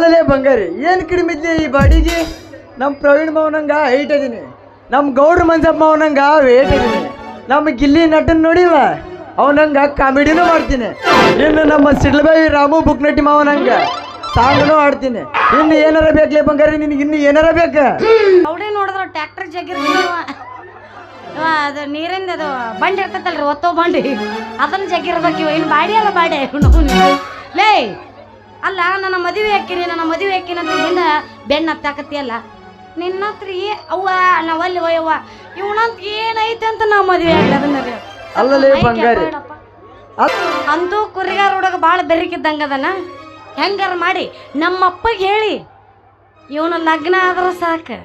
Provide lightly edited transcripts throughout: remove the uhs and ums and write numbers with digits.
ಅಲ್ಲಲೇ ಬಂಗಾರಿ ಏನು ಕಡಿಮೆ ಇದ್ದೆ ಈ ಬಾಡಿಗೆ. ನಮ್ಮ ಪ್ರವೀಣ್ ಮಾವನಂಗ ಹೈಟ್ ಇದೀನಿ, ನಮ್ಮ ಗೌಡ್ರ ಮಂಜಪ್ಪ ಮಾವನಂಗ ವೇಟ್ ಇದೀನಿ, ನಮ್ಮ ಗಿಲ್ಲಿ ನಟನ್ ನೋಡಿಲ್ಲ ಅವನಂಗ ಕಾಮಿಡಿನೂ ಮಾಡ್ತೀನಿ. ಇನ್ನು ನಮ್ಮ ಸಿಡ್ಲಬಾಯಿ ರಾಮು ಬುಕ್ನಟ್ಟಿ ಮಾವನಂಗ ಸಾಂಗ್ನೂ ಆಡ್ತೀನಿ. ಇನ್ನು ಏನಾರ ಬೇಕಲೇ ಬಂಗಾರಿ ನಿನಗೆ, ಇನ್ನು ಏನಾರ ಬೇಕ? ಅವಡೇ ನೋಡಿದ್ರ ಟ್ಯಾಕ್ಟರ್ ಜಗ್ಗಿರ್ತೀವ ಅದು ನೀರಿಂದ ಅದು ಬಂಡಿ ಇರ್ತೈತಲ್ರಿ ಒತ್ತೋ ಬಂಡಿ ಅದನ್ನ ಜಗ್ಗಿರ್ಬೇಕು. ಇನ್ನು ಬಾಡಿ ಅಲ್ಲ ಬಾಡಿ ಲೇ ಅಲ್ಲ ನನ್ನ ಮದುವೆ ಹಾಕಿನಿ ಅಂತ ಹಿಂದ ಬೆಣ್ಣ ಹತ್ತಾಕತಿಯಲ್ಲ ನಿನ್ನ ಹತ್ರ ಅವ್ವ ನಾವಲ್ಲಿ ಒಯ್ಯವ್ವ ಇವನಂತ ಏನೈತೆ ಅಂತ ನಾವು ಮದುವೆ ಆಗಲಿ ಅದನ್ನ ಅಲ್ಲಲೇ ಬಂಗಾರಿ. ಅಂತೂ ಕುರಿಗಾರ ಹುಡುಗ ಭಾಳ ಬೆರಿಕಿದ್ದಂಗ ಅದನ್ನ ಹೆಂಗಾರ ಮಾಡಿ ನಮ್ಮಪ್ಪಗೆ ಹೇಳಿ ಇವನ ಲಗ್ನ ಆದ್ರೆ ಸಾಕು.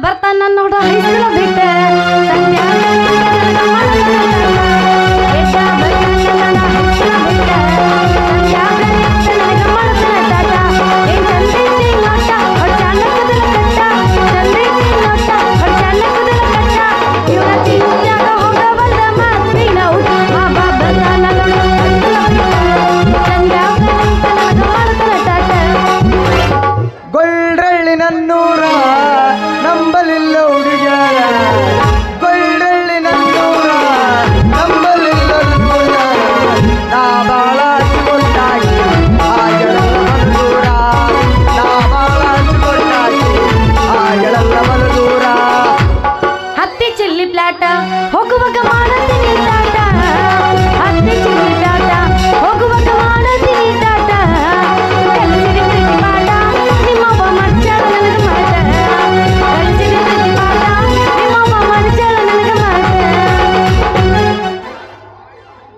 ಬರ್ತಾನ ನೋಡ ಬಿಟ್ಟೆ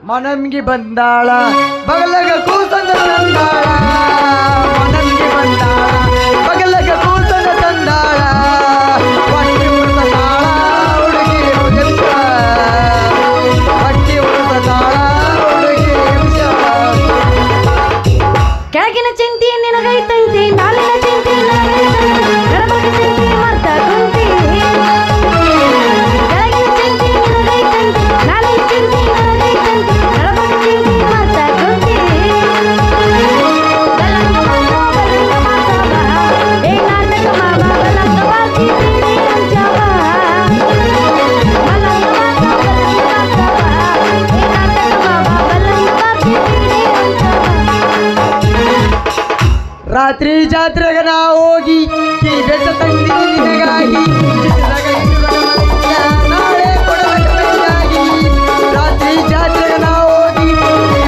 ಮನಂಗಿ ಬಂದಾಳ ಬಗಲಗ ಕೂಸನ ತಂದಾಳ, ಮನಂಗಿ ಬಂದಾಳ ಬಗಲಗ ಕೂಸನ ತಂದಾಳ, ಹೊಟ್ಟಿ ಉಳಿಸತಾಳ ಹುಡುಗಿ ಹೊಟ್ಟಿ ಉಳಿಸತಾಳ ಹುಡುಗಿ. ಕೆಳಗಿನ ಚಿಂತಿ ನಿನಗೈತಂತಿ ನಾಲಿನ ಚಿಂತಿ ಗಡಬಡ ಚಿಂತಿ ಮರ್ತ ಕುಂತಿ ಕೆಳಗಿನ ಚಿಂತಿ ನಿನಗೈತಂತಿ ನಾಲಿನ ಚಿಂತಿ ನನಗೈತಂತಿ ಗಡಬಡ ಚಿಂತಿ ಮರ್ತ ಕುಂತಿ ಬಲಂಗ ಮಾಸವ ಏ ನಾಟಕ ಮಾವ ಬಲಂಗ ಬಾಕಿ ತಿಳಿ ಅಂಚವ ಬಲಂಗ ಮಾಸವ ಏ ನಾಟಕ ಮಾವ ಬಲಂಗ ಬಾಕಿ ತಿಳಿ ಅಂಚವ. ರಾತ್ರಿ ಜಾತ್ರೆಗ ನಾ ಹೋಗಿ ಬೆಚ್ಚ ತಂದಿನಿ ನಿನಗಾಗಿ, ನಾಳೆ ಕೊಡಲಕ ಬೇಕಾಗಿ. ರಾತ್ರಿ ಜಾತ್ರೆಗ ನಾ ಹೋಗಿ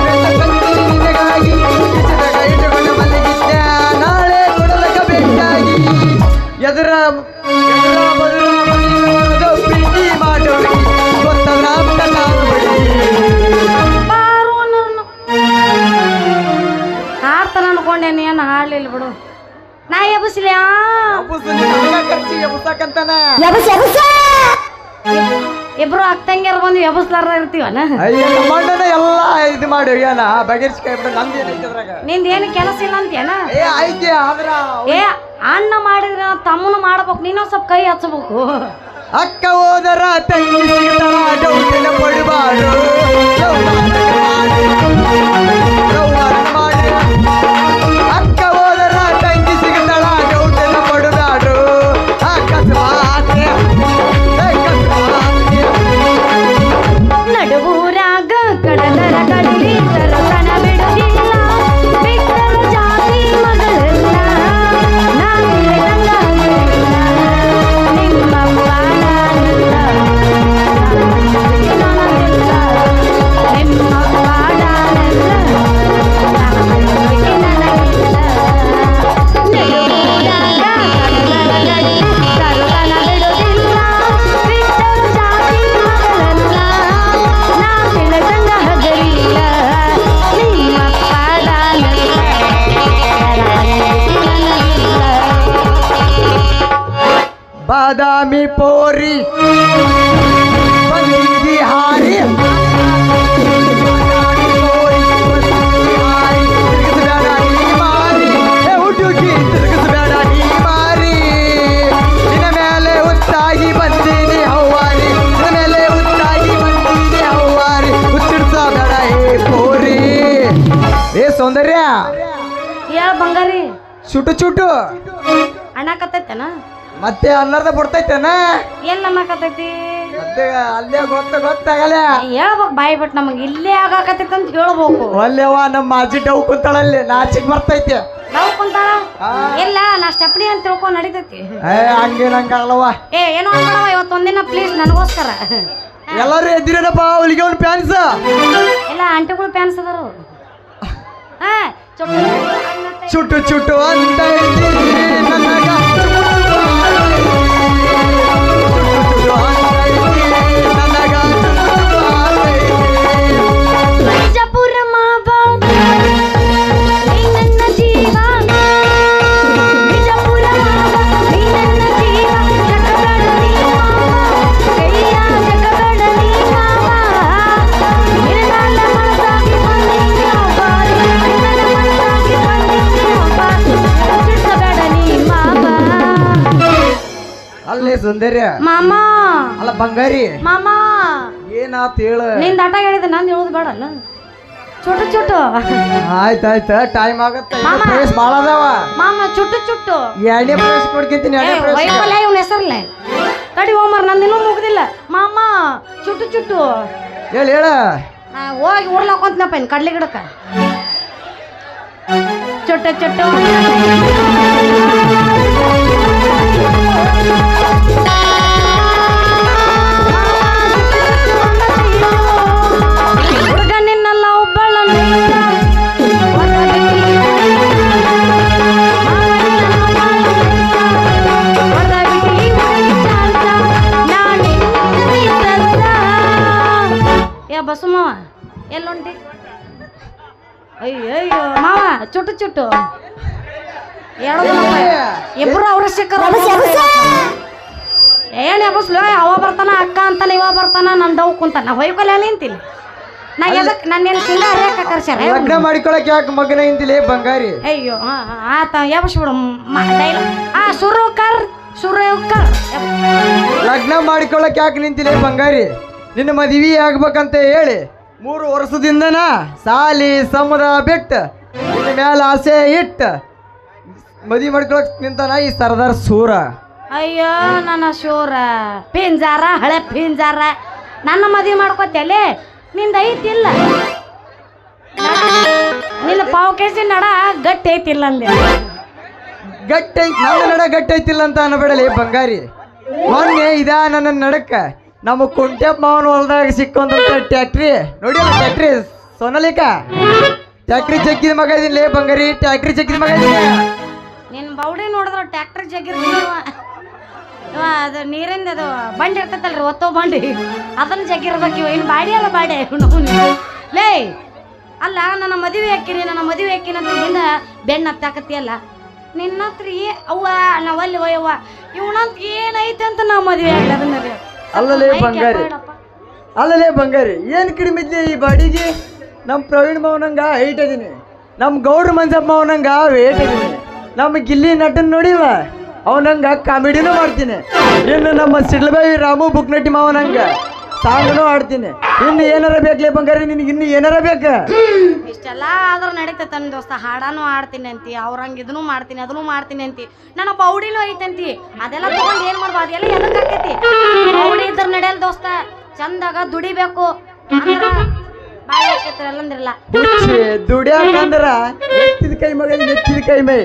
ಬೆಚ್ಚ ತಂದಿನಿ ನಿನಗಾಗಿ, ಬಿಸಿದಾಗ ಇಟ್ಟುಕೊಂಡು ಮಲಗಿದ್ದೆ ನಾಳೆ ಕೊಡಲಕ ಬೇಕಾಗಿ. ಎದುರ ಪ್ರೀತಿ ಮಾಡೋಗಿ ಗೊತ್ತದ ಅಂತ ನಾನು ಬಡಿ ಹಾಡ್ತಾನ ಅನ್ಕೊಂಡೇನಿ ಏನು ಹಾಡ್ಲಿಲ್ಲ ಬಿಡು. ನಾ ಎಬಸ್ಲಿ ಇಬ್ರು ಅಕ್ಕಂಗ್ಯಾರ ಬಂದು ಎಬಸ್ಲಾರ ಇರ್ತೀವನ. ಮಣ್ಣನ ಎಲ್ಲ ಇದು ಮಾಡಿ ಏನ ಬಗೆರ್ಸ್ಕಾಯಿ ಬಿಡ ನಂದು ಏನೈತಿ ಅದ್ರಾಗ. ನಿಂದ ಏನು ಕೆಲಸ ಇಲ್ಲ ಅಂತೇನ? ಐತಿ ಆದ್ರ ಏ ಅಣ್ಣ ಮಾಡಿದ್ರೆ ತಮ್ಮನು ಮಾಡ್ಬೇಕು, ನೀನು ಸ್ವಲ್ಪ ಕೈ ಹಚ್ಚಬೇಕು. ಅಕ್ಕ ಹೋದರ ತಂಗಿ ಸಿಗ್ತಾಳ ಡೌಟಿನ ಪಡಿಬಾರು ಅಕ್ಕ ಹೋದರ ತಂಗಿ ಸಿಗ್ತಾಳ ಡೌಟಿನ ಪಡಿಬಾರು. ನಡುವೂರಾಗ ಕಡದರ ಕಡಲಿ ತರತನ ಬಿಡುದಿಲ್ಲ, ಬಿಟ್ಟರ ಜಾತಿ ಮಗಳೆಲ್ಲ ನಾನಿಲ್ಲ ನಿಮ್ಮ ಪಾಡನಲ್ಲ ನಿಮ್ಮ ಪಾಡನಲ್ಲ ನಡುವೂರಾಗ ಕಡದರ ಕಡಲಿ ತರತನ ಬಿಡುದಿಲ್ಲ, ಬಿಟ್ಟರ ಜಾತಿ ಮಗಳೆಲ್ಲ ನಾನಿಲ್ಲ ತಂಗ ಹಗರಿಲ್ಲ ನಿಮ್ಮ ಪಾಡನಲ್ಲ. ಬಾದಾಮಿ ಪೋರಿ ರೀ ಚುಟು ಚುಟು ಅಣ್ಣಾಕತ್ತೈತೇನ ಮತ್ತೆ ಅಲ್ಲರ್ದ ಬಿಡ್ತೈತೇನ ಎಲ್ಲ ಅಣ್ಣಾಕತ್ತೈತಿ ಮತ್ತೆ ಅಲ್ಲೇ ಗೊತ್ತಾಗಲ್ಲ ಹೇಳ್ಬೇಕು ಬಾಯಿ ಬಿಟ್ಟು ನಮಗೆ ಇಲ್ಲೇ ಆಗಾಕತ್ತೈತಿ ಅಂತ ಹೇಳ್ಬೇಕು ಒಲ್ಲೆವ ನಮ್ಮ ಅಜ್ಜಿ ಡವ್ ಕುಂತಾಳಲ್ಲಿ ನಾಚಿಕ್ ಬರ್ತೈತಿ ನಾವು ಕುಂತಾಳ ಆ. ಇಲ್ಲ ನಾ ಸ್ಟೆಪ್ನಿ ಅಂತ ತಿಳ್ಕೊಂಡು ನಡೀತೈತಿ ಹಂಗೇನಂಗಾಗಲ್ಲವ ಏನೋ ಅನ್ಬೇಡವ ಇವತ್ತೊಂದಿನ ಪ್ಲೀಸ್ ನನಗೋಸ್ಕರ ಎಲ್ಲಾರು ಎದ್ದಿರೇನಪ್ಪ ಅವಳಿಗೆ ಒಂದು ಪ್ಯಾನ್ಸ್ ಎಲ್ಲ ಆಂಟಿಗಳು ಪ್ಯಾನ್ಸ್ ಅದಾರು ಹಾ ಚುಟು ಚುಟು ಅಂತ ಹೇಳ್ತೀನಿ ನನಗ ಬಿಜಾಪುರ ಮಾವ ನೀ ನನ್ನ ಜೀವ ಬಿಜಾಪುರ ಮಾವ ನೀ ನನ್ನ ಜೀವ ಜಗಬೇಡ ನೀ ಮಾವ ಕೈಯ ಜಗಬೇಡ ನೀ ಮಾವ ನಿನ್ನಲ್ಲ ಮನಸಾಗಿ ಬಂದಿದ್ದೆ ಒಬ್ಬ ನಿನ್ನಲ್ಲ ಮನಸಾಗಿ ಬಂದಿದ್ದೆ ಒಬ್ಬ ಬಿಡಿಸಬೇಡ ನೀ ಮಾವ ಅಲ್ಲೇ ಸುಂದರ್ಯ ಮಾಮ ಅಲ್ಲ ಬಂಗಾರಿ ಮಾಮ ಏನಾತ್ ಹೇಳ ನಿಂದ ಆಟ ಹೇಳಿದೆ ನಾನು ಹೇಳೋದು ಬೇಡ ಚುಟ್ಟು ಚುಟ್ಟು ಆಯ್ತಾಯ್ತ ಟೈಮ್ ಆಗತ್ತ ಮಾಮ. ಪ್ರವೇಶ ಭಾಳ ಅದಾವ ಮಾಮ ಚುಟ್ಟು ಚುಟ್ಟು ಎರಡನೇ ಪ್ರವೇಶ ಕೊಡ್ಕೊಂತೀನಿ ಎರಡನೇ ಪ್ರವೇಶ ವೈಫಲ್ಯ ಇವನ ಹೆಸರ್ಲೆ ತಡಿ ಹೋಮರ್ ನಂದಿನ್ನೂ ಮುಗ್ದಿಲ್ಲ ಮಾಮ ಚುಟ್ಟು ಚುಟ್ಟು ಹೇಳ ನಾ ಹೋಗಿ ಉರ್ಲಾಕೊಂತನಪ್ಪ ಇನ್ ಕಡ್ಲಿ ಗಿಡಕ್ಕ ಚುಟ್ಟು ಚುಟ್ಟು ಹುಡುಗ ನಿನ್ನಲ್ಲ ಒಬ್ಬಳ ಬಸ್ಸು ಮಾವ ಎಲ್ಲುಂಟಿ ಅಯ್ಯಯ್ಯೋ ಮಾವ ಚುಟ್ಟು ಚುಟ್ಟು ಇಬ್ರು ಅವ್ರ ಸಿಕ್ಕರ ಏನ್ ಬಸ್ಲು ಅವ ಬರ್ತಾನ ಅಕ್ಕ ಅಂತಾನ ಇವ ಬರ್ತಾನ ನನ್ ಡವ್ ಕುಂತಾನ ಹೊಯ್ಕೊಲ್ಲ ನಿಂತಿಲ್ಲ ನಾ ಎದಕ್ ನನ್ನ ಸಿಂಗಾರ ಯಾಕ ಕರ್ಸ್ಯಾರ ಲಗ್ನ ಮಾಡಿಕೊಳಕ್ ಯಾಕೆ ಮಗನ ಇಂತಿಲೇ ಬಂಗಾರಿ ಅಯ್ಯೋ ಆತ ಯಾಬಸ್ ಬಿಡು ಸುರೇಕರ್ ಲಗ್ನ ಮಾಡಿಕೊಳಕ್ ಯಾಕೆ ನಿಂತಿಲೇ ಬಂಗಾರಿ ನಿನ್ನ ಮದುವೆ ಆಗ್ಬೇಕಂತ ಹೇಳಿ 3 ವರ್ಷದಿಂದನ ಸಾಲಿ ಸಮುದ್ರ ಬಿಟ್ಟು ನಿನ್ನ ಮ್ಯಾಲ ಆಸೆ ಇಟ್ಟು ಮದುವೆ ಮಾಡ್ಕೊಳಕ್ ನಿಂತಾನ ಈ ಸರ್ದಾರ್ ಸೂರ ಅಯ್ಯೋ ನನ್ನ ಶೂರ ಪಿಂಜಾರ ಹಳೆ ಪಿಂಜಾರ ನನ್ನ ಮದುವೆ ಮಾಡ್ಕೋತೇಲೆ ನಿಂದ ಐತಿಲ್ಲ ನಿನ್ನ ಪಾವ್ ಕೆಜಿ ನಡ ಗಟ್ಟಿ ಐತಿಲ್ಲ ಅಂದೆ ಗಟ್ಟಿ ನನ್ನ ನಡ ಗಟ್ಟಿ ಐತಿಲ್ಲ ಅಂತ ಅನ್ನಬೇಡಲಿ ಬಂಗಾರಿ ಮೊನ್ನೆ ಇದಾ ನನ್ನ ನಡಕ್ಕ ನಮ್ಮ ಕುಂಟೆಪ್ಪ ಮಾವನ ಹೊಲದಾಗ ಸಿಕ್ಕೊಂತ ಟ್ಯಾಕ್ಟ್ರಿ ನೋಡಿ ಟ್ಯಾಕ್ಟ್ರಿ ಸೋನಲಿಕಾ ಟ್ಯಾಕ್ಟ್ರಿ ಜಗ್ಗಿದ ಮಗ ಇದೀನಿ ಲೇ ಬಂಗಾರಿ ಟ್ಯಾಕ್ಟ್ರಿ ಜಗ್ಗಿದ ಮಗ ಇದೀನಿ ನಿನ್ನ ಬೌಡಿ ನೋಡಿದ್ರ ಟ್ಯಾಕ್ಟರ್ ಜಗ್ಗಿರ್ತೀವ ಅದು ನೀರಿಂದ ಅದು ಬಂಡಿ ಇರ್ತೈತಲ್ರಿ ಒತ್ತೋ ಬಂಡಿ ಅದನ್ನ ಜಗ್ಗಿರ್ಬೇಕು ಇವ ಇನ್ನು ಬಾಡಿ ಅಲ್ಲ ಬಾಡೆ ಲೇ ಅಲ್ಲ ನನ್ನ ಮದುವೆ ಹಾಕಿನಿ ಅಂತ ಹಿಂದ ಬೆನ್ನ ಹತ್ತಾಕತಿಯಲ್ಲ ನಿನ್ನ ಹತ್ರ ಅವ್ವ ನಾವಲ್ಲಿ ಒಯ್ಯವ್ವ ಇವನಂತ ಏನೈತೆ ಅಂತ ನಾವು ಮದುವೆ ಆಗಲಿ ಅದನ್ನ ಅಲ್ಲಲೇ ಬಂಗಾರಿ ಅಲ್ಲಲೇ ಬಂಗಾರಿ ಏನು ಕಡಿಮೆ ಇದ್ಲಿ ಈ ಬಾಡಿಗೆ ನಮ್ಮ ಪ್ರವೀಣ್ ಮಾವನಂಗ ಹೈಟ್ ಇದೀನಿ ನಮ್ಮ ಗೌಡ್ರ ಮಂಜಪ್ಪ ಮಾವನಂಗ ವೇಟ್ ಇದೀನಿ ನಮ್ಮ ಗಿಲ್ಲಿ ನಟನ್ ನೋಡಿವ ಅವನಂಗ ಕಾಮಿಡಿನೂ ಮಾಡ್ತೀನಿ ಇನ್ನು ನಮ್ಮ ಸಿಡ್ಲಬಾಯಿ ರಾಮು ಬುಕ್ನಟ್ಟಿ ಮಾವನಂಗ ಸಾಂಗ್ನೂ ಆಡ್ತೀನಿ ಇನ್ನು ಏನಾರ ಬೇಕಲೇ ಬಂಗಾರಿ ನಿನಗೆ ಇನ್ನು ಏನಾರ ಬೇಕ ಇಷ್ಟೆಲ್ಲ ಆದ್ರೂ ನಡೀತೈತೆ ನನ್ನ ದೋಸ್ತ ಹಾಡಾನು ಆಡ್ತೀನಿ ಅಂತಿ ಅವ್ರಂಗೆ ಇದನ್ನು ಮಾಡ್ತೀನಿ ಅದನ್ನು ಮಾಡ್ತೀನಿ ಅಂತಿ ನನ್ನ ಬೌಡಿನೂ ಐತಂತಿ ಅದೆಲ್ಲ ತಗೊಂಡು ಏನು ಮಾಡ್ಬೋ ಅದೆಲ್ಲ ಎದಕ್ಕೆ ಆಕೈತಿ ಬೌಡಿ ಇದ್ರ ನಡೆಯಲ್ಲ ದೋಸ್ತ ಚಂದಾಗ ದುಡಿಬೇಕು ಅಂದ್ರ ಬಾಯಿ ಹಾಕೈತಿ ಎಲ್ಲಂದ್ರಲ್ಲ ದುಡಿಯಾಕಂದ್ರ ಎತ್ತಿದ ಕೈ ಮಗ ಎತ್ತಿದ ಕೈ ಮೈ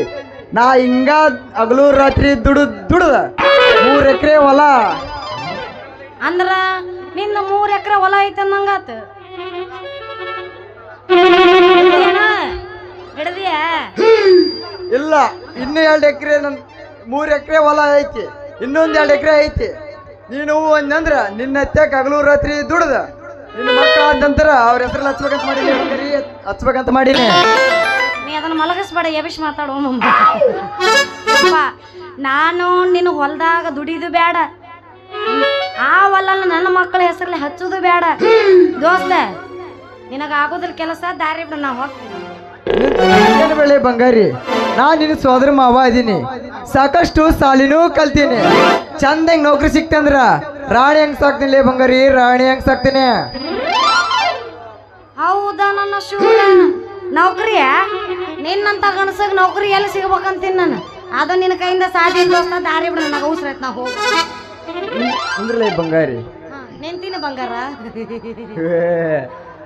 ನಾ ಹಿಂಗ ಹಗಲು ರಾತ್ರಿ ದುಡ್ದ 3 ಎಕರೆ ಹೊಲ ಅಂದ್ರ ನಿಂದ 3 ಎಕರೆ ಹೊಲ ಐತೆ ಅನ್ನಂಗಾತ ಹಿಡ್ದಿಯ ಇಲ್ಲ ಇನ್ನು 2 ಎಕರೆ ನನ್ 3 ಎಕರೆ ಹೊಲ ಐತಿ ಇನ್ನೊಂದು 2 ಎಕರೆ ಐತಿ ನೀನು ಅಂದ್ರ ನಿನ್ನ ಹತ್ಯಾಕ ಹಗಲು ರಾತ್ರಿ ದುಡ್ದ ನಿನ್ನ ಮಕ್ಕಳ ನಂತರ ಅವ್ರ ಹೆಸರಲ್ಲಿ ಹಚ್ಬೇಕಂತ ಮಾಡೀನಿ ನೀ ಅದನ್ನ ಮಲಗಿಸ್ಬೇಡ ಎಬಿಶ್ ಮಾತಾಡು ನಾನು ನಿನ್ನ ಹೊಲದಾಗ ದುಡಿದು ಬೇಡ ಆ ಹೊಲನ ನನ್ನ ಮಕ್ಕಳ ಹೆಸರಲ್ಲಿ ಹಚ್ಚೋದು ಬೇಡ ದೋಸ್ತ ನಿನಗ ಆಗೋದಿಲ್ಲ ಕೆಲಸ ದಾರಿ ಬಿಡ ನಾ ಹೋಗ್ತೀನಿ ಬೆಳೆ ಬಂಗಾರಿ ನಾ ನಿನ್ನ ಸೋದರ ಮಾವ ಇದೀನಿ ಸಾಕಷ್ಟು ಸಾಲಿನೂ ಕಲ್ತೀನಿ ಚಂದ ಹೆಂಗ್ ನೌಕರಿ ಸಿಕ್ತಂದ್ರ ರಾಣಿ ಹೆಂಗ್ ಸಾಕ್ತೀನಿ ಲೇ ಬಂಗಾರಿ ರಾಣಿ ಹೆಂಗ್ ಸಾಕ್ತೀನಿ ಹೌದಾ ನನ್ನ ಶೂರ ನೌಕರಿಯ ನಿನ್ನಂತ ಗಣಸಾಗ ನೌಕರಿ ಎಲ್ಲಿ ಸಿಗ್ಬೇಕಂತೀನಿ ನಾನು. ಅದು ನಿನ್ನ ಕೈಯಿಂದ ಸಾಧ್ಯ ದೋಸ್ತ, ದಾರಿ ಬಿಡ ನನಗೆ ಅವಸರ ಆಯ್ತು. ನಾ ಹೋಗಿ ಅಂದ್ರಲ್ಲ ಬಂಗಾರಿ ನಿಂತಿನ ಬಂಗಾರ.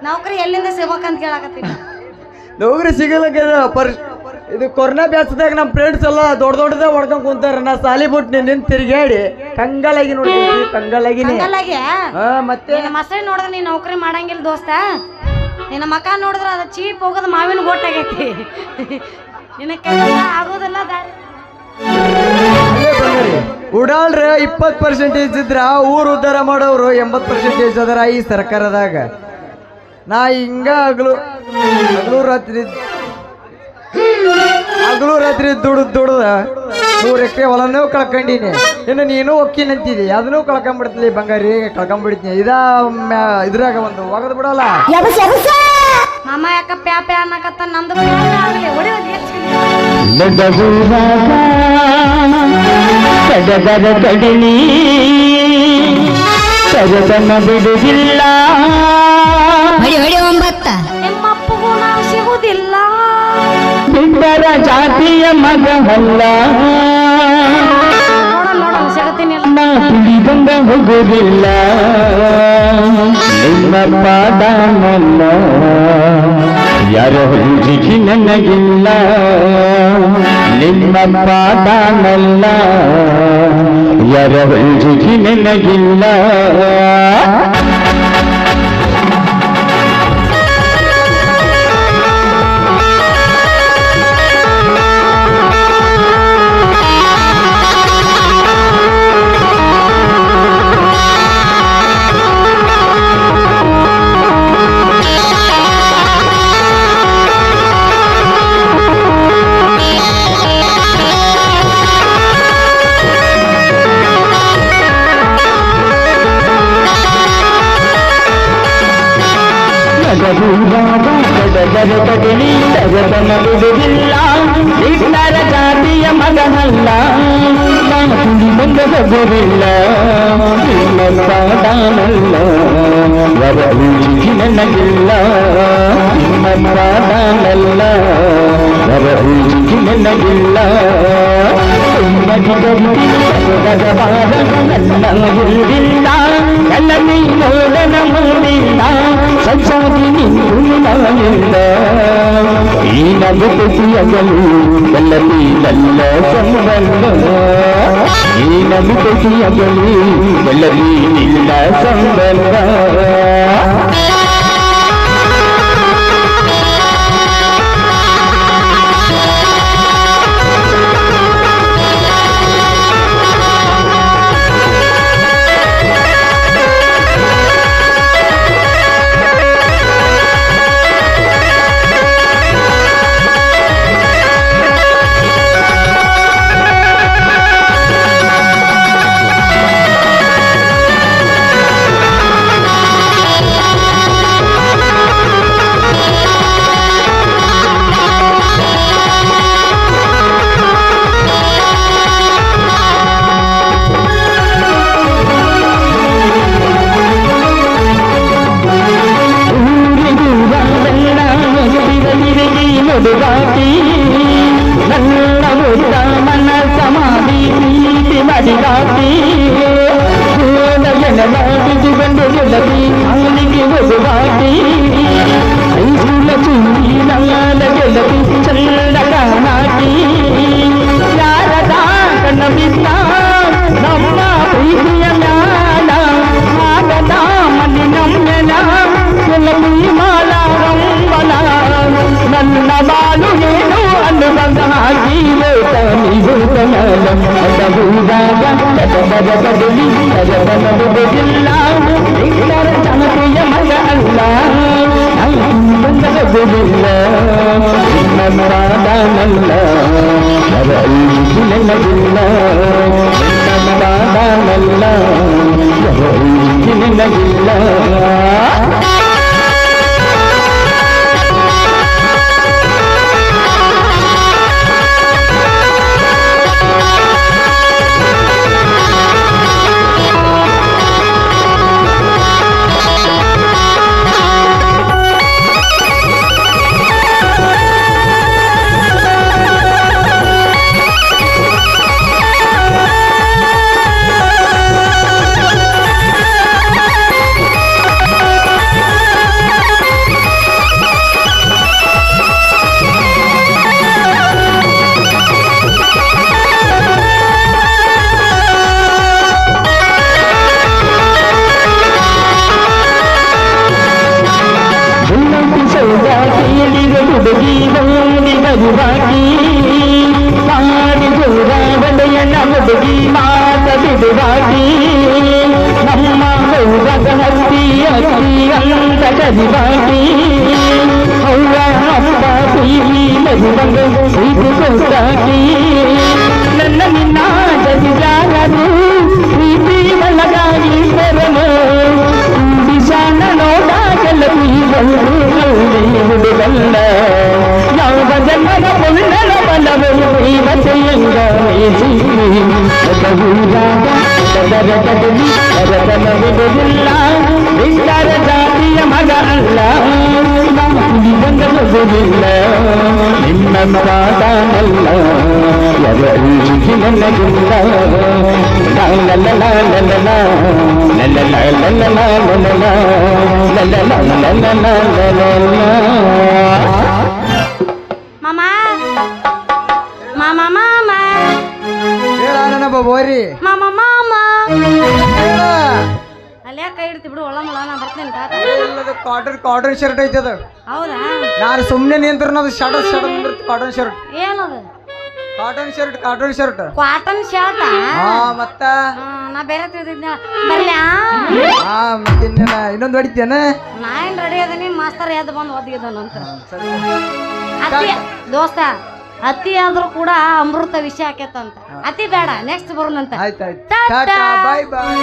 ನೌಕರಿ ಎಲ್ಲಿಂದ ಸಿಗ್ಬೇಕಂತ ಕೇಳಾಕತ್ತೀನಿ. ನೌಕರಿ ಸಿಗಲಕ್ಕದ ಇದು ಕೊರೋನಾ ಬ್ಯಾಸದಾಗ ನಮ್ಮ ಫ್ರೆಂಡ್ಸ್ ಎಲ್ಲ ದೊಡ್ಡದಾಗ ಹೊಡ್ಕೊಂಡ್ ಕುಂತಾರ. ನಾ ಸಾಲಿ ಬಿಟ್ಟು ನಿನ್ನ ತಿರುಗಾಡಿ ಕಂಗಾಲಾಗಿ ನೋಡಿ, ಕಂಗಾಲಾಗಿನಿ. ಮತ್ತೆ ಮಸಳೆ ನೋಡಿದ್ರೆ ನೀನ್ ನೌಕರಿ ಮಾಡಂಗಿಲ್ಲ ದೋಸ್ತ. ನಿನ್ನ ಮಕ ನೋಡಿದ್ರೆ ಅದು ಚೀಪ್ ಹೋಗೋದು ಮಾವಿನ ಗೋಟಾಗೈತಿ. ನಿನ್ನ ಕೆಲಸ ಆಗೋದಿಲ್ಲ. ಉಡಾಳ್ರ 20% ಇದ್ರ ಊರು ಉದ್ಧಾರ ಮಾಡೋರು 80% ಅದರ ಈ ಸರ್ಕಾರದಾಗ. ನಾ ಹಿಂಗ ಹಗಲು ರಾತ್ರಿ ದುಡ್ದ 3 ಎಕರೆ ಹೊಲನೂ ಕಳ್ಕೊಂಡಿನಿ. ಇನ್ನು ನೀನು ಒಕ್ಕಿನಂತಿದಿ, ಅದನ್ನೂ ಕಳ್ಕೊಂಡ್ಬಿಡ್ತೀನಿ ಬಂಗಾರಿ, ಕಳ್ಕೊಂಡ್ಬಿಡ್ತೀನಿ. ಇದ್ರಾಗ ಒಂದು ಒಗದ್ ಬಿಡಲ್ಲ. ಮಾಮ ಯಾಕ ಪ್ಯಾ ಪ್ಯಾ ಅನ್ನಕತ್ತ ನಮ್ದು ಕಡಲಿ ಸರದನ ಬಿಡುವುದಿಲ್ಲ. ನಿಮ್ಮಪ್ಪಗೂ ನಾವು ಸಿಗುವುದಿಲ್ಲ. ಬಿಟ್ಟರ ಜಾತಿಯ ಮಗವಲ್ಲ, ನೋಡ ಸಿಗತ್ತೀನಿ. ತುಳಿ ಬಂದ ಹೋಗುವುದಿಲ್ಲ. ನಿಮ್ಮ ಪಾದನಲ್ಲ ಯಾರ ಹುಡುಗಿ ನನಗಿಲ್ಲ. ನಿಮ್ಮ ಪಾದನಲ್ಲ ಯಾರ ಹುಡುಗಿ ನನಗಿಲ್ಲ. ಕಡಲಿ ಸರದನ ಬಿಡುವುದಿಲ್ಲ. ಇಟ್ಟರ ಜಾತಿಯ ಮಗನಲ್ಲ, ತುಳಿ ಬಂದ ಹೋಗುವುದಿಲ್ಲ. ನಿಮ್ಮ ಪಾದನಲ್ಲ ಯಾರ ಹುಡುಗಿ ನನಗಿಲ್ಲ. ನಿಮ್ಮ ಪಾದನಲ್ಲ ಯಾರ ಹುಡುಗಿ ನನಗಿಲ್ಲ. ನನ್ನ ಹುಡುಗಿಲ್ಲ, ನನ್ನ ನೀನೋದನ ಮೂಡಿಲ್ಲ. ಸಂಸಾರಿ ನಿಲ್ಲ ಈ ನಗುತಿಯಗಲು ಎಲ್ಲಲ್ಲಿ ನನ್ನ ಸಂಬಂಧ. ಈ ನಗುತಿಯಗಲು ಎಲ್ಲಲ್ಲಿ ನಿಲ್ಲ ಸಂಬಂಧ. ನುಡಿದಾಟಿ ನನ್ನ ಮುದ್ದ ಮನ ಸಮಾಧಿ ಪ್ರೀತಿ ಮಡಿದಾಟಿ. ಬಿದುಗಂಡು ಗೆಲತಿ ಅವನಿಗೆ ಒದುವಾಟಿ. ಐಸುಲ ಚೂರಿ ನಾಲ ಗೆಲತಿ ಚಲ್ಲ ಕಾಣಾಟಿ. ಯಾರದ ಕಣ್ಣ ಬಿದ್ದ ನಮ್ಮ ಪ್ರೀತಿಯ ಮ್ಯಾಲ ಆಗದ ಮನಿ ನಮ್ಮೆಲ ಗೆಲತಿ ಮಾಲ ರಂಬಲ. ನನ್ನ ಬಾಳು ಏನು ಅನ್ನುವಂತ ಹಾಗಿರುವುದಾಗ ಬದಲಿ ಬದುಕಿಲ್ಲ. ಜನತೆಯ ಮಗ ಅಲ್ಲ ಬದುಕಿಲ್ಲ. ನನ್ನ ರಾಧನಲ್ಲ ನನಗಿಲ್ಲ. ನನ್ನ ರಾಧನಲ್ಲ ನನಗಿಲ್ಲ. ಮರಿವಾಟಿ ಅವ್ವ ಅಪ್ಪ ಪ್ರೀತಿ ಮರಿವಂಗ ಪ್ರೀತಿ ಕೊಟ್ಟಾಟಿ ನನ್ನ ನಿನ್ನ ಜರಿಯಾಗದು ಪ್ರೀತಿ ಒಳಗಾಗಿ ಬರಮ ದಿಶಾನ ನೋಡಾಗಲ್ಲ ಹುಡುಗಲ್ಲ ಯಾವ ಜನ್ಮದ ಪುಣ್ಯದ ಬಲವು ಪ್ರೀಮತೆಯಂಗ ಬಿಡುವುದಿಲ್ಲ ಬಿಟ್ಟರ ಜಾತಿಯ ಮಗ ಅಲ್ಲ ಬಂದಗುವುದಿಲ್ಲ ನಿನ್ನ ಮಾತಾನಲ್ಲ ಎವರಿಗೆ ನನಗಿಲ್ಲ ಮಾಮ ಮಾಮ ಮಾಮ ಹೇಳ ನನ್ನ ಬೋರಿ ಮಾಮ ಮಾಮ ಹೇಳ ಅಲ್ಲೇ ಕೈ ಇಡ್ತಿ ಬಿಡು ಒಳ ಮಳ ನಾ ಬರ್ತೀನಿ ತಾತ ಇಲ್ಲದು ಕಾಟನ್ ಶರ್ಟ್ ಐತೆ ಅದು ಹೌದಾ ನಾನು ಸುಮ್ಮನೆ ನಿಂತ್ರ ಅದು ಶಡ ಕಾಟನ್ ಶರ್ಟ್ ಏನದು ಕಾಟನ್ ಶರ್ಟ್ ಕಾಟನ್ ಶರ್ಟ್ ಹಾ ಮತ್ತ ನಾ ಬೇರೆ ತಿಳಿದಿದ್ನ ಬರ್ಲ್ಯಾ ಹಾ ಮತ್ತೆ ಇನ್ನೊಂದು ಹೊಡಿತೇನ ನಾ ಏನ್ ರೆಡಿ ಅದೀನಿ ಮಾಸ್ತರ್ ಎದ್ದು ಬಂದು ಒದಗಿದನಂತ ಅತಿ ದೋಸ್ತ ಅತಿ ಆದ್ರೂ ಕೂಡ ಅಮೃತ ವಿಷ ಆಕೇತಂತ ಅತಿ ಬೇಡ ನೆಕ್ಸ್ಟ್ ಬರೋಣಂತ ಆಯ್ತಾಯ್ತು ಟಾಟಾ. ಬಾಯ್ ಬಾಯ್